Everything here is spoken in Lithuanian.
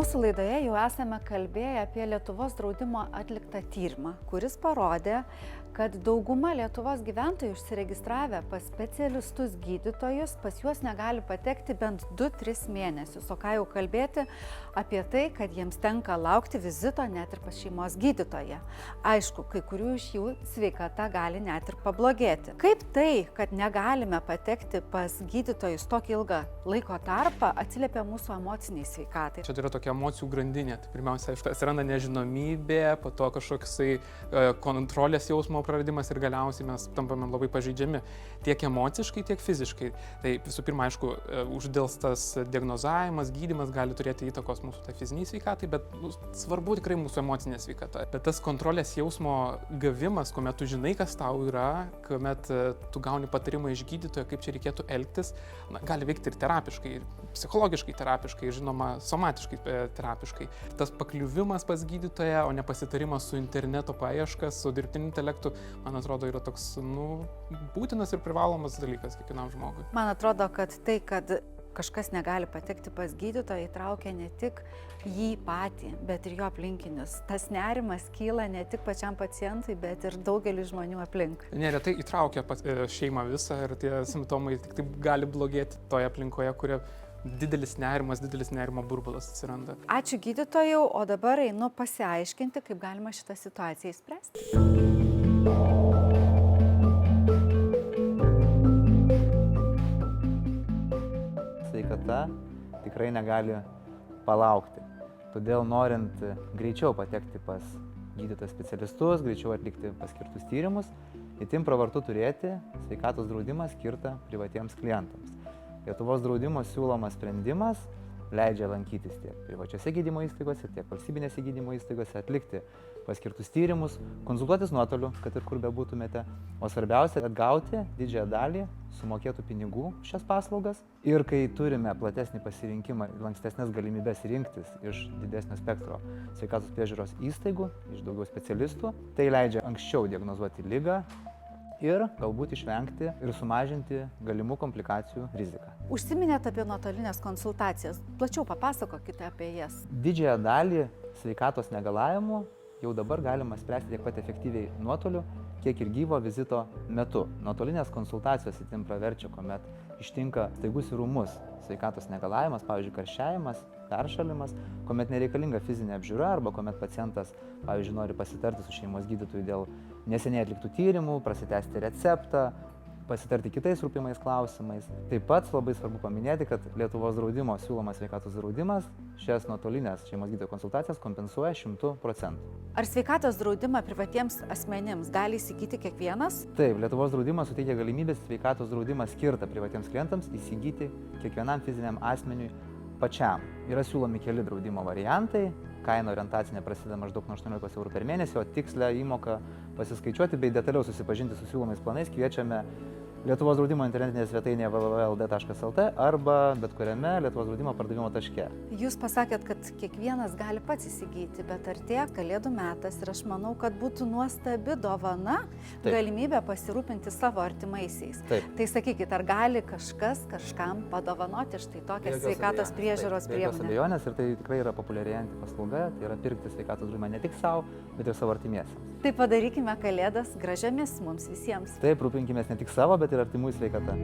Mūsų laidoje jau esame kalbėję apie Lietuvos draudimo atliktą tyrimą, kuris parodė, kad dauguma Lietuvos gyventojų užsiregistravę pas specialistus gydytojus pas juos negali patekti bent 2-3 mėnesius, o ką jau kalbėti apie tai, kad jiems tenka laukti vizito net ir pas šeimos gydytoją. Aišku, kai kurių iš jų sveikata gali net ir pablogėti. Kaip tai, kad negalime patekti pas gydytojus tokį ilgą laiko tarpą, atsiliepia mūsų emociniai sveikatai? Čia yra tokia emocijų grandinė. Tai pirmiausia, atsiranda nežinomybė, po to kažkoksai kontrolės jausmo praradimas ir galiausiai mes tampame labai pažeidžiami tiek emociškai, tiek fiziškai. Tai visų pirma, aišku, uždelstas diagnozavimas, gydymas gali turėti įtakos mūsų tai fiziniai sveikatai, bet svarbu tikrai mūsų emocinė sveikata. Bet tas kontrolės jausmo gavimas, kuomet tu žinai, kas tau yra, kuomet tu gauni patarimą iš gydytojo, kaip čia reikėtų elgtis, gali veikti ir terapiškai, ir psichologiškai terapiškai, žinoma, somatiškai terapiškai. Tas pakliuvimas pas gydytoją, o ne pasitarimas su interneto paieška, su dirbtiniu intelektu, man atrodo, yra toks, būtinas ir privalomas dalykas kiekvienam žmogui. Man atrodo, kad tai, kad kažkas negali patekti pas gydytoją, įtraukia ne tik jį patį, bet ir jo aplinkinius. Tas nerimas kyla ne tik pačiam pacientui, bet ir daugeliu žmonių aplink. Neretai įtraukia šeimą visą ir tie simptomai tik taip gali blogėti toje aplinkoje, kuria didelis nerimo burbulas atsiranda. Ačiū gydytojau, o dabar einu pasiaiškinti, kaip galima šitą situaciją įspręsti. Sveikata tikrai negali palaukti. Todėl norint greičiau patekti pas gydytojus specialistus, greičiau atlikti paskirtus tyrimus, itin pravartu turėti sveikatos draudimą skirtą privatiems klientams. Lietuvos draudimo siūlomas sprendimas leidžia lankytis tiek privačiose gydymo įstaigose, tiek valstybinėse gydymo įstaigose, atlikti paskirtus tyrimus, konsultuotis nuotoliu, kad ir kur bebūtumėte, o svarbiausia atgauti didžiąją dalį sumokėtų pinigų šias paslaugas. Ir kai turime platesnį pasirinkimą, lankstesnės galimybės rinktis iš didesnio spektro sveikatos priežiūros įstaigų, iš daugiau specialistų, tai leidžia anksčiau diagnozuoti ligą ir galbūt išvengti ir sumažinti galimų komplikacijų riziką. Užsiminėte apie nuotolinės konsultacijas. Plačiau papasakokite apie jas. Didžiąją dalį sveikatos negalavimų jau dabar galima spręsti tiek pat efektyviai nuotoliu, kiek ir gyvo vizito metu. Nuotolinės konsultacijos itin praverčia, kuomet ištinka staigus ir ūmus sveikatos negalavimas, pavyzdžiui, karščiavimas, peršalimas, kuomet nereikalinga fizinė apžiūra arba kuomet pacientas, pavyzdžiui, nori pasitarti su šeimos gydytoju dėl neseniai atliktų tyrimų, prasitęsti receptą, pasitarti kitais rūpimais klausimais. Taip pat labai svarbu paminėti, kad Lietuvos draudimo siūlomas sveikatos draudimas šias nuotolinės šeimos gydytojo konsultacijas kompensuoja 100%. Ar sveikatos draudimą privatiems asmenims gali įsigyti kiekvienas? Taip, Lietuvos draudimas suteikia galimybę sveikatos draudimą skirtą privatiems klientams įsigyti kiekvienam fiziniam asmeniui pačiam. Yra siūlomi keli draudimo variantai. Kaina orientacinė prasideda maždaug nuo 18 eurų per mėnesį, o tikslę įmoką pasiskaičiuoti bei detaliau susipažinti su siūlomais planais kviečiame Lietuvos draudimo internetinėje svetainėje www.ld.lt arba bet kuriame Lietuvos draudimo pardavimo taške. Jūs pasakėt, kad kiekvienas gali pats įsigyti, bet artėja Kalėdų metas ir aš manau, kad būtų nuostabi dovana galimybė pasirūpinti savo artimaisiais. Taip. Tai sakykit, ar gali kažkas kažkam padovanoti štai tokią sveikatos priežiūros priemonę? Be jokios abejonės, ir tai tikrai yra populiarėjanti paslauga, tai yra pirkti sveikatos draudimą ne tik savo, bet ir savo artimiesiems. Tai padarykime Kalėdas gražiamis mums visiems. Taip, rūpinkimės ne tik savo, bet ir artimųjų sveikata.